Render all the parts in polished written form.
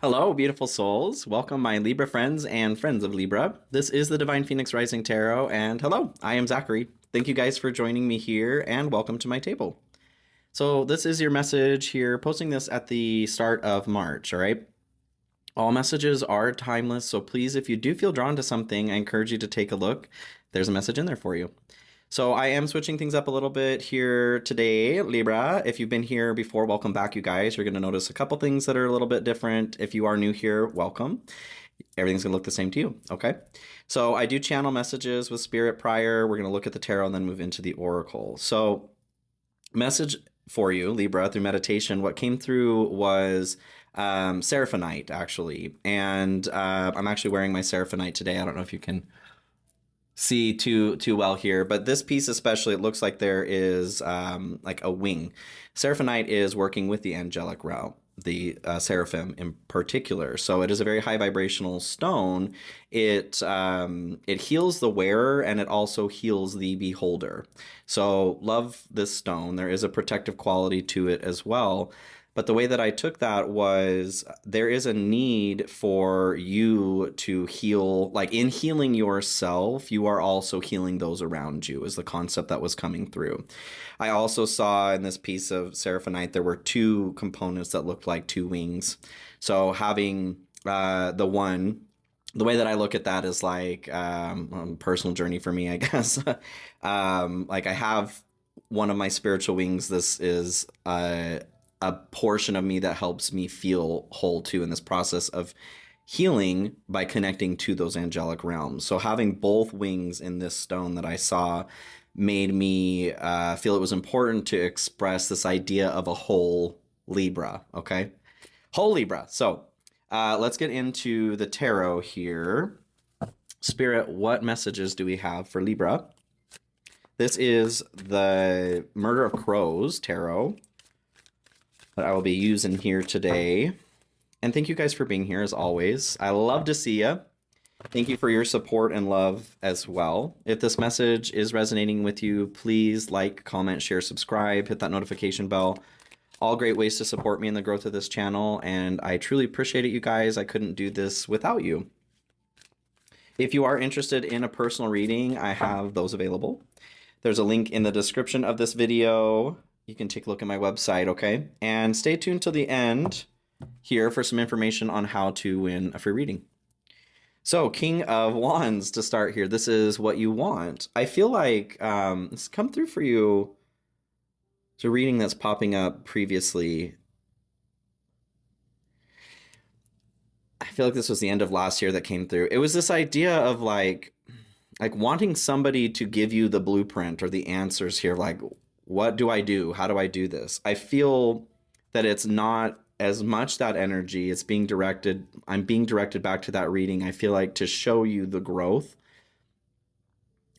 Hello, beautiful souls. Welcome, my Libra friends and friends of Libra. This is the Divine Phoenix Rising Tarot, and hello, I am Zachary. Thank you guys for joining me here, and welcome to my table. So this is your message here, posting this at the start of March, all right? All messages are timeless, so please, if you do feel drawn to something, I encourage you to take a look. There's a message in there for you. So I am switching things up a little bit here today, Libra. If you've been here before, welcome back, you guys. You're going to notice a couple things that are a little bit different. If you are new here, welcome. Everything's going to look the same to you, okay? So I do channel messages with Spirit prior. We're going to look at the tarot and then move into the oracle. So message for you, Libra, through meditation, what came through was Seraphonite, actually. And I'm actually wearing my Seraphonite today. I don't know if you can see too well here, but this piece especially, it looks like there is like a wing. Seraphonite is working with the angelic realm, the seraphim in particular. So it is a very high vibrational stone. It heals the wearer and it also heals the beholder. So love this stone. There is a protective quality to it as well. But the way that I took that was there is a need for you to heal, like in healing yourself, you are also healing those around you, is the concept that was coming through. I also saw in this piece of Seraphonite, there were two components that looked like two wings. So having the way that I look at that is like a personal journey for me, I guess. Like I have one of my spiritual wings. This is a portion of me that helps me feel whole too in this process of healing by connecting to those angelic realms. So having both wings in this stone that I saw made me feel it was important to express this idea of a whole Libra, okay? Whole Libra. So let's get into the tarot here. Spirit, what messages do we have for Libra? This is the Murder of Crows tarot that I will be using here today. And thank you guys for being here as always. I love to see you. Thank you for your support and love as well. If this message is resonating with you, please like, comment, share, subscribe, hit that notification bell. All great ways to support me in the growth of this channel. And I truly appreciate it, you guys. I couldn't do this without you. If you are interested in a personal reading, I have those available. There's a link in the description of this video. You can take a look at my website, okay? And stay tuned till the end here for some information on how to win a free reading. So, King of Wands to start here. This is what you want. I feel like it's come through for you. It's a reading that's popping up previously. I feel like this was the end of last year that came through. It was this idea of like wanting somebody to give you the blueprint or the answers here, like, what do I do? How do I do this? I feel that it's not as much that energy. It's being directed. I'm being directed back to that reading. I feel like to show you the growth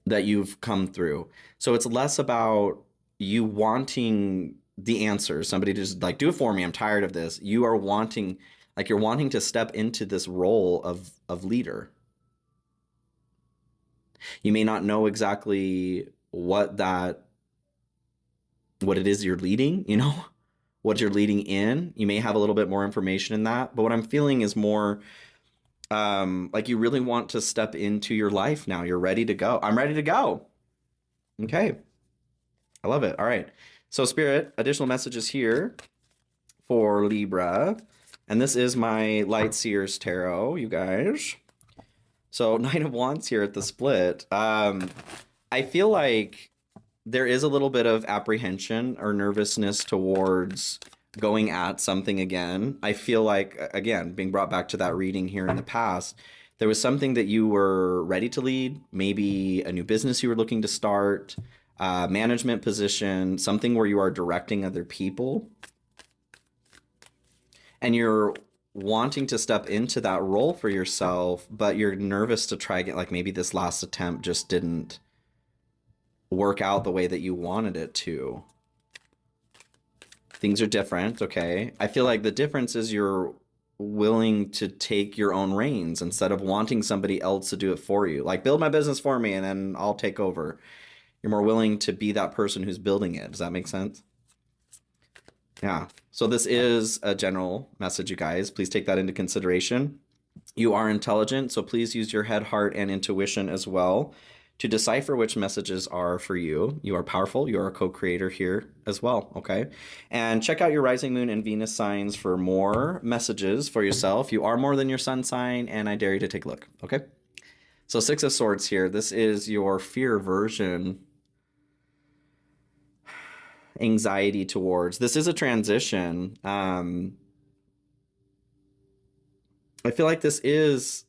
that you've come through. So it's less about you wanting the answers. Somebody just like, do it for me. I'm tired of this. You are wanting, like you're wanting to step into this role of leader. You may not know exactly what it is you're leading, you know, what you're leading in. You may have a little bit more information in that, but what I'm feeling is more like you really want to step into your life now. You're ready to go. I'm ready to go. Okay. I love it. All right. So Spirit, additional messages here for Libra. And this is my Light Seers Tarot, you guys. So Nine of Wands here at the split. I feel like there is a little bit of apprehension or nervousness towards going at something again. I feel like, again, being brought back to that reading here in the past, there was something that you were ready to lead, maybe a new business you were looking to start, management position, something where you are directing other people. And you're wanting to step into that role for yourself, but you're nervous to try again. Like maybe this last attempt just didn't work out the way that you wanted it to. Things are different, okay? I feel like the difference is you're willing to take your own reins instead of wanting somebody else to do it for you. Like, build my business for me and then I'll take over. You're more willing to be that person who's building it. Does that make sense? Yeah. So this is a general message, you guys. Please take that into consideration. You are intelligent, so please use your head, heart, and intuition as well to decipher which messages are for you. You are powerful. You are a co-creator here as well, okay? And check out your rising moon and Venus signs for more messages for yourself. You are more than your sun sign, and I dare you to take a look, okay? So Six of Swords here. This is your fear aversion, anxiety towards. This is a transition. I feel like this is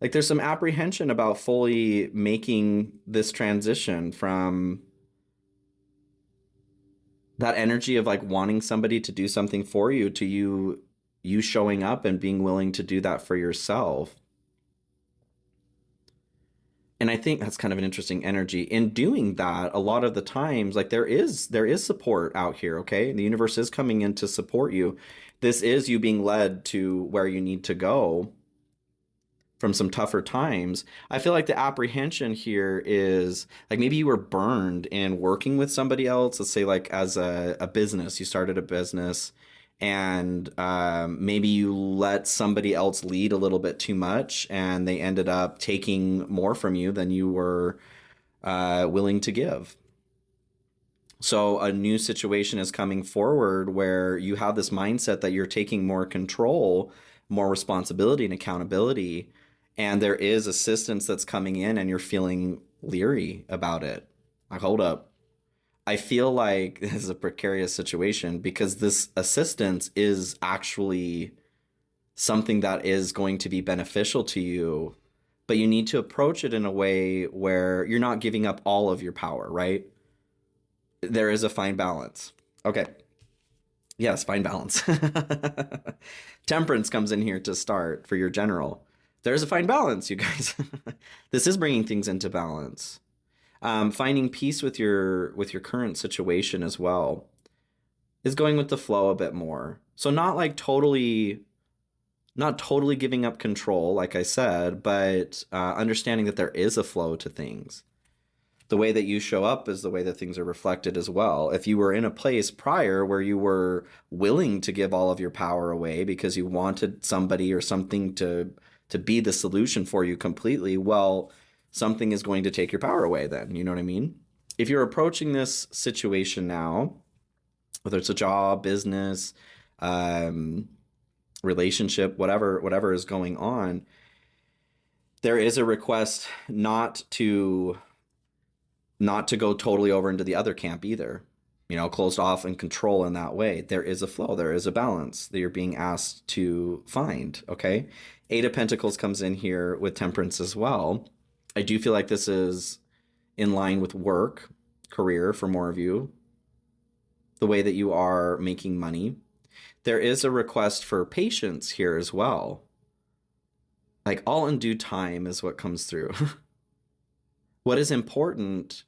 like there's some apprehension about fully making this transition from that energy of like wanting somebody to do something for you to you showing up and being willing to do that for yourself. And I think that's kind of an interesting energy in doing that. A lot of the times, like there is support out here, okay? The universe is coming in to support you. This is you being led to where you need to go from some tougher times. I feel like the apprehension here is like maybe you were burned in working with somebody else. Let's say like as a business, you started a business and maybe you let somebody else lead a little bit too much and they ended up taking more from you than you were willing to give. So a new situation is coming forward where you have this mindset that you're taking more control, more responsibility and accountability, and there is assistance that's coming in and you're feeling leery about it. Like, hold up. I feel like this is a precarious situation because this assistance is actually something that is going to be beneficial to you, but you need to approach it in a way where you're not giving up all of your power, right? There is a fine balance. Okay. Yes, fine balance. Temperance comes in here to start for your general. There's a fine balance, you guys. This is bringing things into balance. Finding peace with your current situation as well is going with the flow a bit more. So not totally giving up control, like I said, but understanding that there is a flow to things. The way that you show up is the way that things are reflected as well. If you were in a place prior where you were willing to give all of your power away because you wanted somebody or something to be the solution for you completely, well, something is going to take your power away then. You know what I mean? If you're approaching this situation now, whether it's a job, business, relationship, whatever is going on, there is a request not to go totally over into the other camp either. You know, closed off and control in that way. There is a flow, there is a balance that you're being asked to find, okay? Eight of Pentacles comes in here with Temperance as well. I do feel like this is in line with work, career for more of you, the way that you are making money. There is a request for patience here as well. Like all in due time is what comes through. What is important,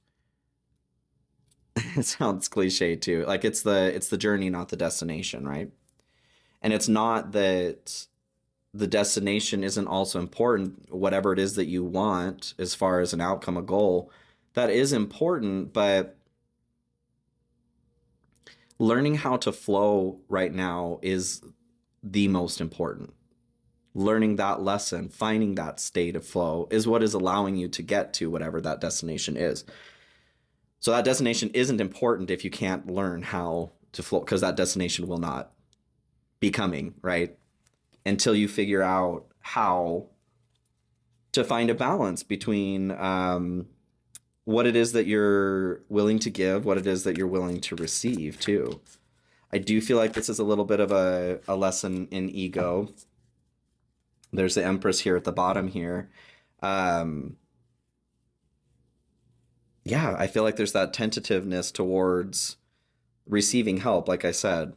it sounds cliche too, like it's the journey, not the destination, right? And it's not that the destination isn't also important. Whatever it is that you want as far as an outcome, a goal, that is important, but learning how to flow right now is the most important. Learning that lesson, finding that state of flow is what is allowing you to get to whatever that destination is. So that destination isn't important if you can't learn how to flow, because that destination will not be coming, right? Until you figure out how to find a balance between what it is that you're willing to give, what it is that you're willing to receive too. I do feel like this is a little bit of a lesson in ego. There's the Empress here at the bottom here. Yeah, I feel like there's that tentativeness towards receiving help, like I said.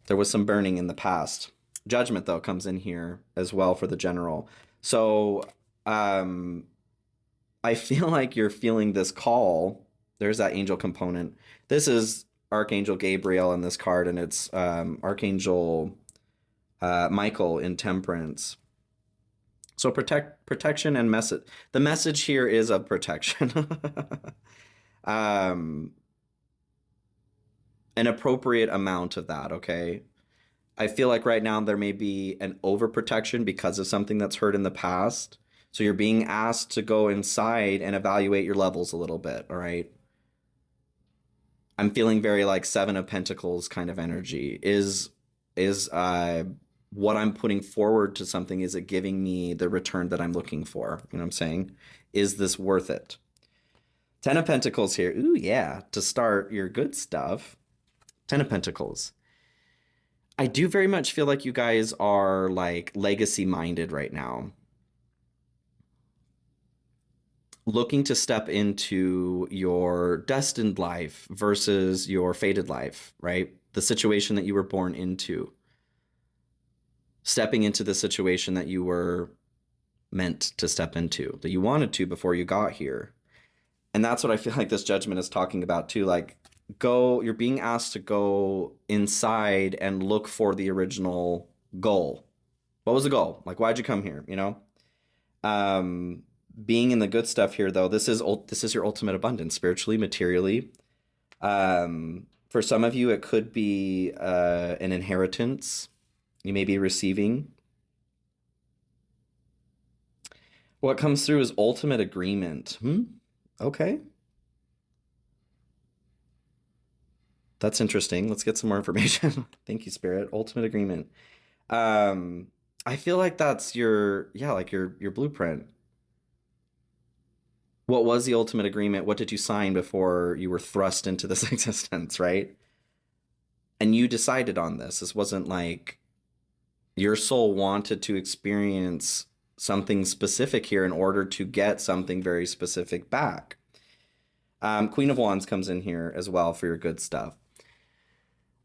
There was some burning in the past. Judgment, though, comes in here as well for the general. So I feel like you're feeling this call. There's that angel component. This is Archangel Gabriel in this card, and it's Archangel Michael in Temperance. So protection and message. The message here is of protection. an appropriate amount of that, okay? I feel like right now there may be an overprotection because of something that's hurt in the past. So you're being asked to go inside and evaluate your levels a little bit, all right? I'm feeling very like Seven of Pentacles kind of energy. Is what I'm putting forward to something, is it giving me the return that I'm looking for? You know what I'm saying? Is this worth it? Ten of Pentacles here. Ooh, yeah, to start your good stuff. Ten of Pentacles. I do very much feel like you guys are like legacy minded right now. Looking to step into your destined life versus your fated life, right? The situation that you were born into. Stepping into the situation that you were meant to step into, that you wanted to before you got here. And that's what I feel like this judgment is talking about too. Like, you're being asked to go inside and look for the original goal. What was the goal? Like, why'd you come here? You know? Being in the good stuff here, though, this is your ultimate abundance, spiritually, materially. For some of you, it could be an inheritance you may be receiving. What comes through is ultimate agreement. Okay. That's interesting. Let's get some more information. Thank you, Spirit. Ultimate agreement. I feel like that's like your blueprint. What was the ultimate agreement? What did you sign before you were thrust into this existence, right? And you decided on this. This wasn't like your soul wanted to experience something specific here in order to get something very specific back. Queen of Wands comes in here as well for your good stuff.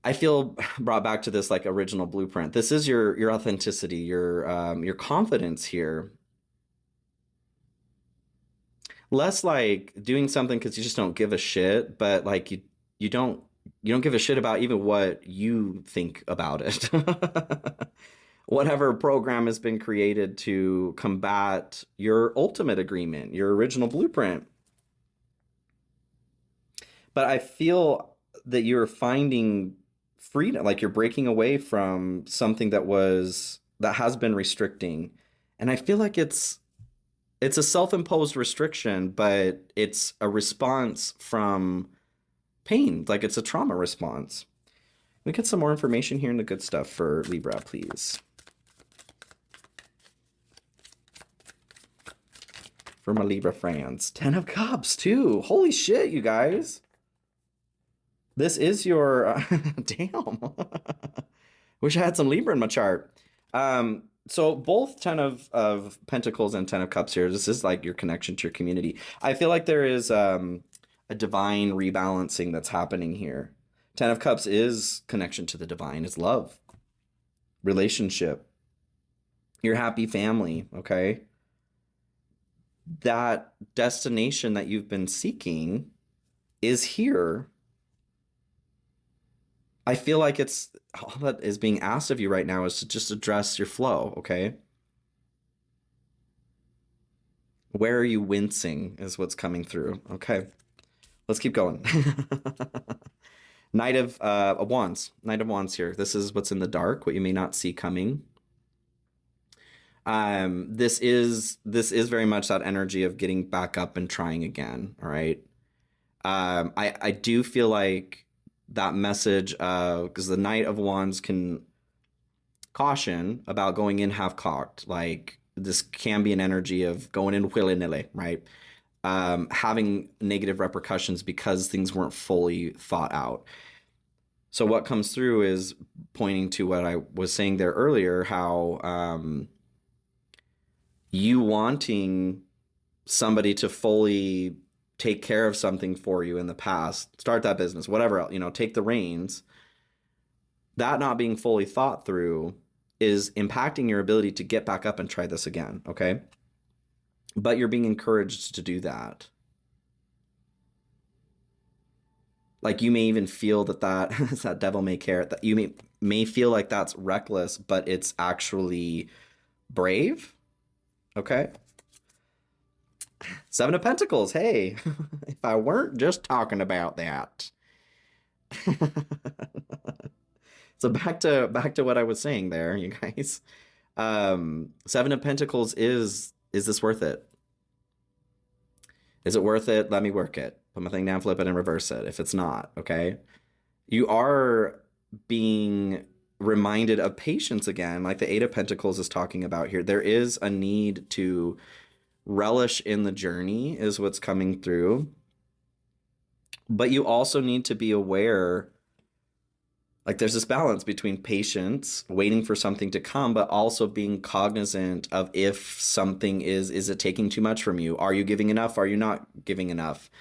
I feel brought back to this like original blueprint. This is your authenticity, your confidence here. Less like doing something because you just don't give a shit, but like you don't give a shit about even what you think about it. Whatever program has been created to combat your ultimate agreement, your original blueprint. But I feel that you're finding freedom, like you're breaking away from something that has been restricting. And I feel like it's a self-imposed restriction, but it's a response from pain, like it's a trauma response. Let me get some more information here in the good stuff for Libra, please. For my Libra friends. 10 of Cups, too. Holy shit, you guys. This is your... damn. Wish I had some Libra in my chart. So both 10 of Pentacles and 10 of Cups here, this is like your connection to your community. I feel like there is a divine rebalancing that's happening here. 10 of Cups is connection to the divine. It's love, relationship, your happy family, okay? That destination that you've been seeking is here. I feel like it's all that is being asked of you right now is to just address your flow, okay? Where are you wincing is what's coming through. Okay, let's keep going. Knight of Wands. Knight of Wands here. This is what's in the dark, what you may not see coming. This is very much that energy of getting back up and trying again, all right? I do feel like that message, because the Knight of Wands can caution about going in half-cocked. Like, this can be an energy of going in willy-nilly, right? Having negative repercussions because things weren't fully thought out. So what comes through is pointing to what I was saying there earlier, how you wanting somebody to fully take care of something for you in the past, start that business, whatever else, take the reins, that not being fully thought through is impacting your ability to get back up and try this again, okay? But you're being encouraged to do that. Like, you may even feel that devil may care, that you may feel like that's reckless, but it's actually brave, okay? Seven of Pentacles, hey, if I weren't just talking about that. So back to what I was saying there, you guys. Seven of Pentacles is this worth it? Is it worth it? Let me work it. Put my thing down, flip it, and reverse it. If it's not, okay? You are being reminded of patience again, like the Eight of Pentacles is talking about here. There is a need to relish in the journey, is what's coming through. But you also need to be aware, like there's this balance between patience, waiting for something to come, but also being cognizant of if something is it taking too much from you? Are you giving enough? Are you not giving enough?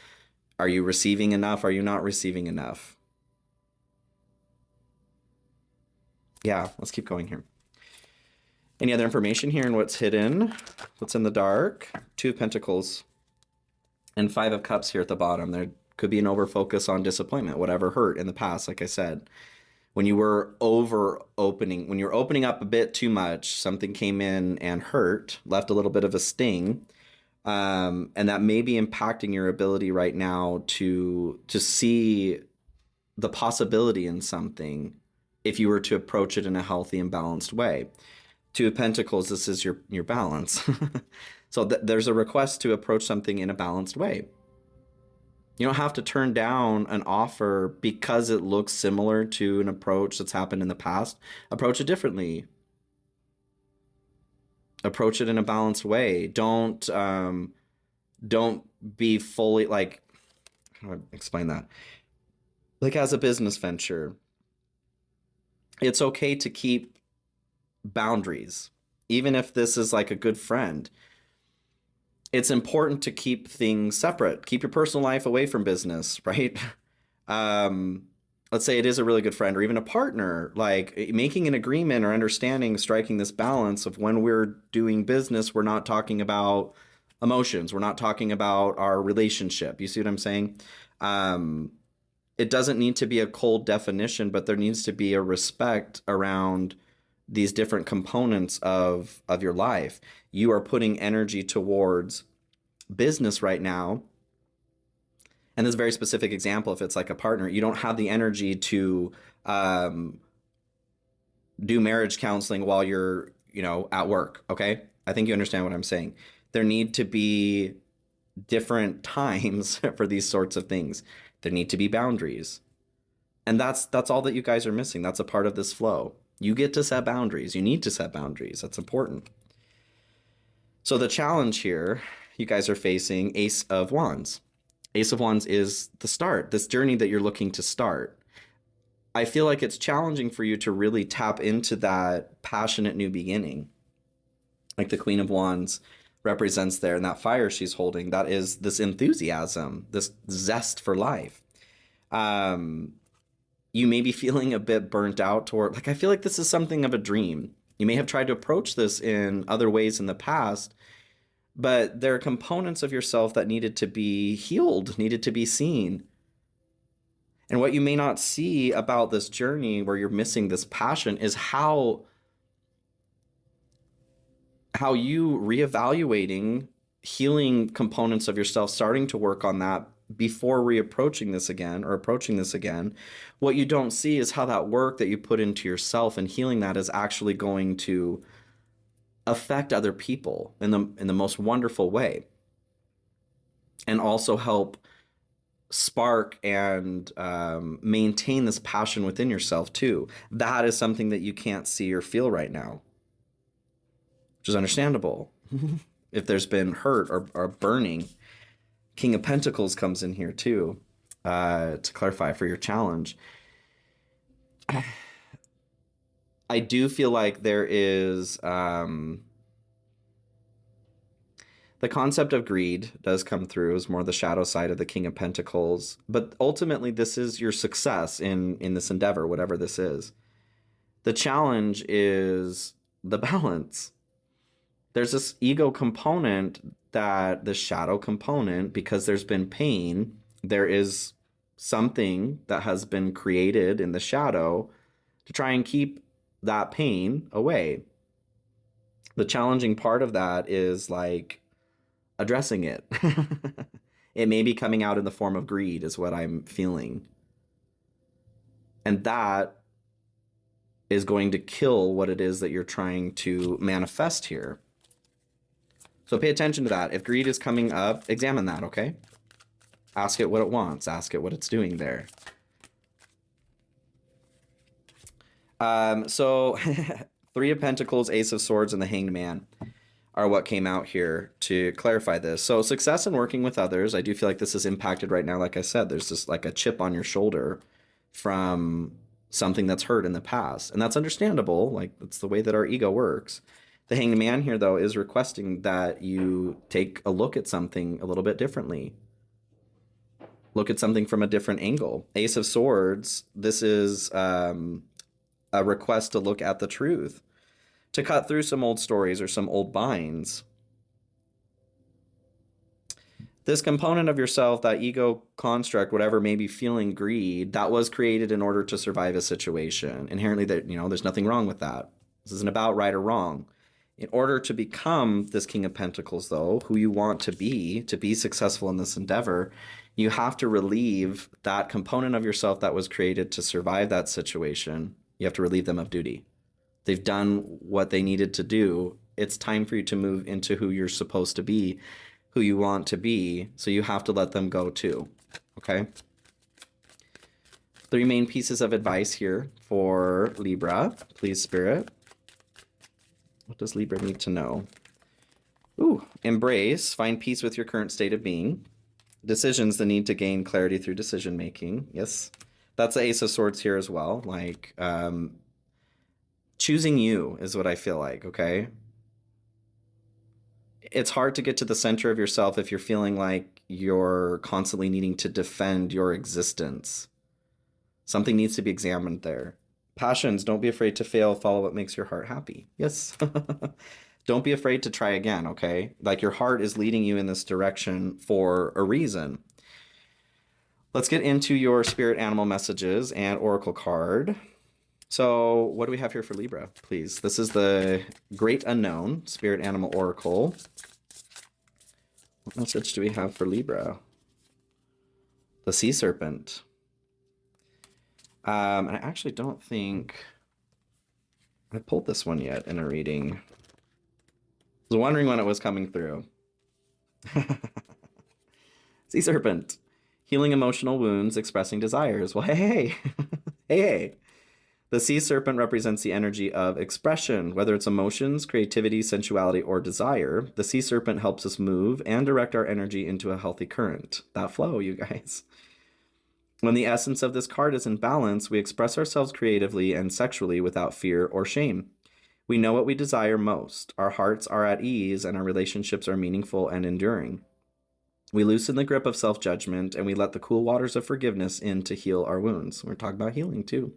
Are you receiving enough? Are you not receiving enough? Yeah, let's keep going here. Any other information here in what's hidden? What's in the dark? Two of Pentacles and Five of Cups here at the bottom. There could be an over focus on disappointment, whatever hurt in the past, like I said. When you were when you're opening up a bit too much, something came in and hurt, left a little bit of a sting. And that may be impacting your ability right now to see the possibility in something if you were to approach it in a healthy and balanced way. Two of Pentacles, this is your balance. So there's a request to approach something in a balanced way. You don't have to turn down an offer because it looks similar to an approach that's happened in the past. Approach it differently. Approach it in a balanced way. Don't be fully like, how do I explain that? Like as a business venture, it's okay to keep boundaries, even if this is like a good friend. It's important to keep things separate. Keep your personal life away from business, right? Let's say it is a really good friend or even a partner, like making an agreement or understanding, striking this balance of when we're doing business, we're not talking about emotions. We're not talking about our relationship. You see what I'm saying? It doesn't need to be a cold definition, but there needs to be a respect around these different components of your life. You are putting energy towards business right now. And this very specific example, if it's like a partner, you don't have the energy to do marriage counseling while you're, at work. Okay. I think you understand what I'm saying. There need to be different times for these sorts of things. There need to be boundaries. And that's all that you guys are missing. That's a part of this flow. You get to set boundaries. You need to set boundaries. That's important. So the challenge here, you guys are facing Ace of Wands. Ace of Wands is the start, this journey that you're looking to start. I feel like it's challenging for you to really tap into that passionate new beginning. Like the Queen of Wands represents there, and that fire she's holding, that is this enthusiasm, this zest for life. You may be feeling a bit burnt out toward, like, I feel like this is something of a dream. You may have tried to approach this in other ways in the past, but there are components of yourself that needed to be healed, needed to be seen. And what you may not see about this journey where you're missing this passion is how you reevaluating healing components of yourself, starting to work on that before reapproaching this again or approaching this again. What you don't see is how that work that you put into yourself and healing that is actually going to affect other people in the most wonderful way, and also help spark and maintain this passion within yourself too. That is something that you can't see or feel right now, which is understandable. If there's been hurt or burning. King of Pentacles comes in here too, to clarify for your challenge. I do feel like there is the concept of greed does come through as more the shadow side of the King of Pentacles, but ultimately this is your success in this endeavor, whatever this is. The challenge is the balance. There's this ego component, that the shadow component, because there's been pain, there is something that has been created in the shadow to try and keep that pain away. The challenging part of that is like addressing it. It may be coming out in the form of greed is what I'm feeling. And that is going to kill what it is that you're trying to manifest here. So pay attention to that. If greed is coming up, examine that, okay? Ask it what it wants. Ask it what it's doing there. So Three of Pentacles, Ace of Swords, and the Hanged Man are what came out here to clarify this. So success in working with others. I do feel like this is impacted right now. Like I said, there's just like a chip on your shoulder from something that's hurt in the past. And that's understandable. Like, that's the way that our ego works. The Hanged Man here, though, is requesting that you take a look at something a little bit differently. Look at something from a different angle. Ace of Swords, this is a request to look at the truth, to cut through some old stories or some old binds. This component of yourself, that ego construct, whatever may be feeling greed, that was created in order to survive a situation. Inherently, that, you know, there's nothing wrong with that. This isn't about right or wrong. In order to become this King of Pentacles, though, who you want to be successful in this endeavor, you have to relieve that component of yourself that was created to survive that situation. You have to relieve them of duty. They've done what they needed to do. It's time for you to move into who you're supposed to be, who you want to be. So you have to let them go too. Okay? Three main pieces of advice here for Libra. Please, Spirit. What does Libra need to know? Ooh, embrace, find peace with your current state of being. Decisions, the need to gain clarity through decision making. Yes, that's the Ace of Swords here as well. Like, choosing you is what I feel like, okay? It's hard to get to the center of yourself if you're feeling like you're constantly needing to defend your existence. Something needs to be examined there. Passions, don't be afraid to fail. Follow what makes your heart happy. Yes. Don't be afraid to try again, okay? Like, your heart is leading you in this direction for a reason. Let's get into your spirit animal messages and oracle card. So what do we have here for Libra, please? This is the Great Unknown Spirit Animal Oracle. What message do we have for Libra? The Sea Serpent. I actually don't think I pulled this one yet in a reading. I was wondering when it was coming through. Sea Serpent. Healing emotional wounds, expressing desires. Well, hey. Hey. The Sea Serpent represents the energy of expression, whether it's emotions, creativity, sensuality, or desire. The Sea Serpent helps us move and direct our energy into a healthy current. That flow, you guys. When the essence of this card is in balance, we express ourselves creatively and sexually without fear or shame. We know what we desire most. Our hearts are at ease and our relationships are meaningful and enduring. We loosen the grip of self-judgment and we let the cool waters of forgiveness in to heal our wounds. We're talking about healing too.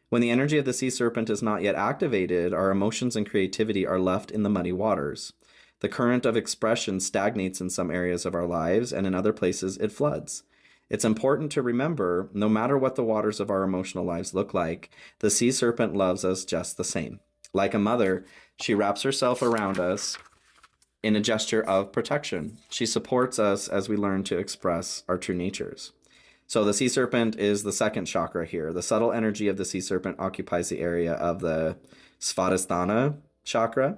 When the energy of the Sea Serpent is not yet activated, our emotions and creativity are left in the muddy waters. The current of expression stagnates in some areas of our lives, and in other places it floods. It's important to remember, no matter what the waters of our emotional lives look like, the Sea Serpent loves us just the same. Like a mother, she wraps herself around us in a gesture of protection. She supports us as we learn to express our true natures. So the Sea Serpent is the second chakra here. The subtle energy of the Sea Serpent occupies the area of the Svadhisthana chakra.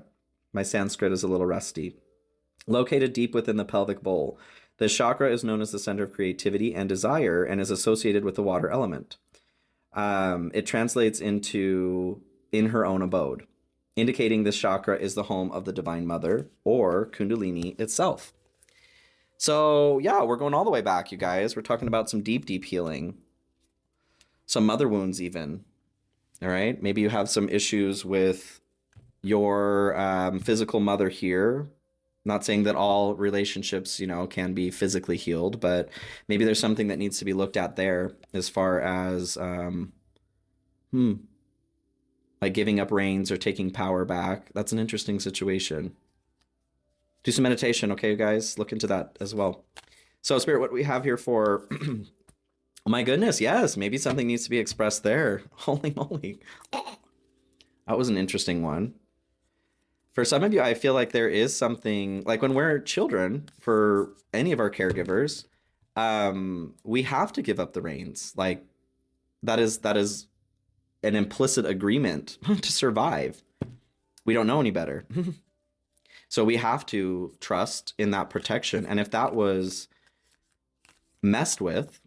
My Sanskrit is a little rusty. Located deep within the pelvic bowl, this chakra is known as the center of creativity and desire and is associated with the water element. It translates into in her own abode, indicating this chakra is the home of the Divine Mother or Kundalini itself. So yeah, we're going all the way back, you guys. We're talking about some deep, deep healing, some mother wounds even. All right. Maybe you have some issues with your physical mother here. Not saying that all relationships, you know, can be physically healed, but maybe there's something that needs to be looked at there as far as, like giving up reins or taking power back. That's an interesting situation. Do some meditation, okay, you guys? Look into that as well. So, Spirit, what we have here for... oh, my goodness, yes. Maybe something needs to be expressed there. Holy moly. That was an interesting one. For some of you, I feel like there is something... Like when we're children, for any of our caregivers, we have to give up the reins. Like, that is an implicit agreement to survive. We don't know any better. So we have to trust in that protection. And if that was messed with,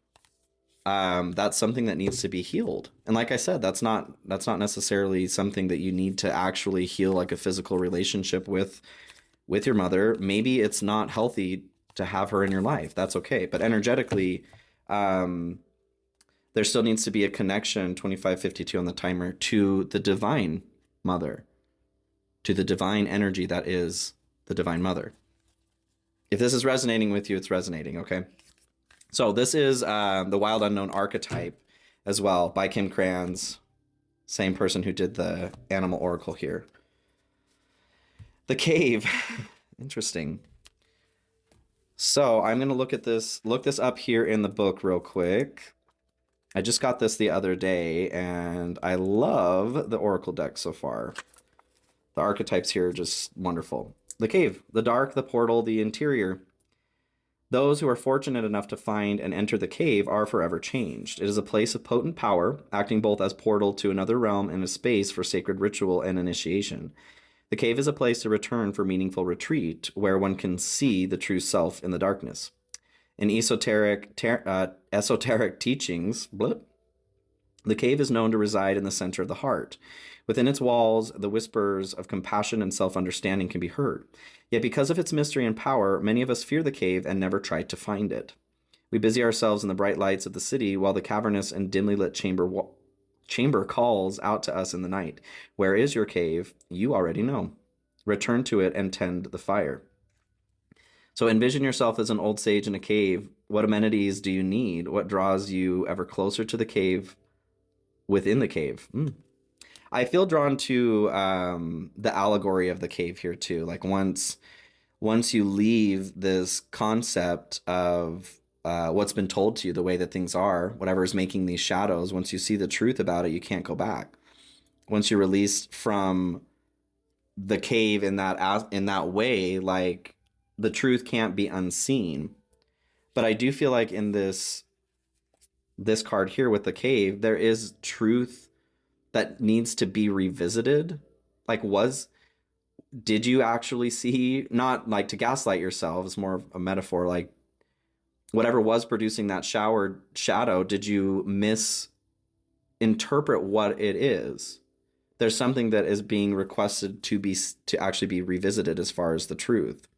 that's something that needs to be healed. And like I said, that's not necessarily something that you need to actually heal, like a physical relationship with your mother. Maybe it's not healthy to have her in your life. That's okay. But energetically, there still needs to be a connection, 2552 on the timer, to the divine mother, to the divine energy that is the divine mother. If this is resonating with you, it's resonating, okay? So this is the Wild Unknown Archetype as well by Kim Kranz, same person who did the Animal Oracle here. The Cave, interesting. So I'm gonna look this up here in the book real quick. I just got this the other day, and I love the Oracle deck so far. The archetypes here are just wonderful. The cave, the dark, the portal, the interior. Those who are fortunate enough to find and enter the cave are forever changed. It is a place of potent power, acting both as portal to another realm and a space for sacred ritual and initiation. The cave is a place to return for meaningful retreat, where one can see the true self in the darkness. In esoteric teachings, the cave is known to reside in the center of the heart. Within its walls, the whispers of compassion and self-understanding can be heard. Yet because of its mystery and power, many of us fear the cave and never try to find it. We busy ourselves in the bright lights of the city, while the cavernous and dimly lit chamber calls out to us in the night. Where is your cave? You already know. Return to it and tend the fire. So envision yourself as an old sage in a cave. What amenities do you need? What draws you ever closer to the cave within the cave? I feel drawn to the allegory of the cave here too. Like once you leave this concept of what's been told to you, the way that things are, whatever is making these shadows, once you see the truth about it, you can't go back. Once you're released from the cave in that way, like the truth can't be unseen. But I do feel like in this card here with the cave, there is truth that needs to be revisited. Like, did you actually see, not like to gaslight yourself, it's more of a metaphor, like whatever was producing that shadow, did you misinterpret what it is? There's something that is being requested to actually be revisited as far as the truth.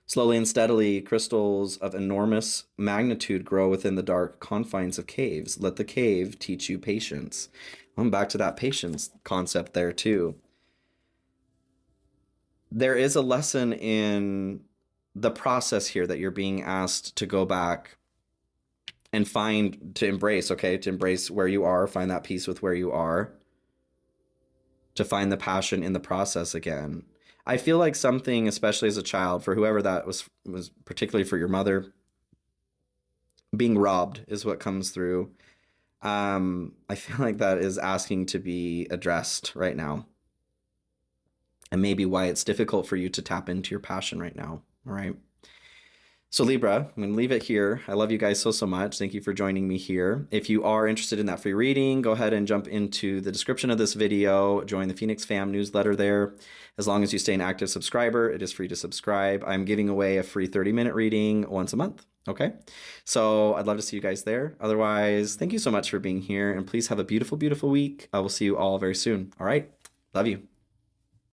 Slowly and steadily, crystals of enormous magnitude grow within the dark confines of caves. Let the cave teach you patience. I'm back to that patience concept there too. There is a lesson in the process here that you're being asked to go back and to embrace where you are, find that peace with where you are, to find the passion in the process again. I feel like something, especially as a child, for whoever that was particularly for your mother, being robbed is what comes through. I feel like that is asking to be addressed right now. And maybe why it's difficult for you to tap into your passion right now. All right. So Libra, I'm going to leave it here. I love you guys so much. Thank you for joining me here. If you are interested in that free reading, go ahead and jump into the description of this video. Join the Phoenix Fam newsletter there. As long as you stay an active subscriber, it is free to subscribe. I'm giving away a free 30-minute reading once a month. Okay. So I'd love to see you guys there. Otherwise, thank you so much for being here, and please have a beautiful, beautiful week. I will see you all very soon. All right. Love you.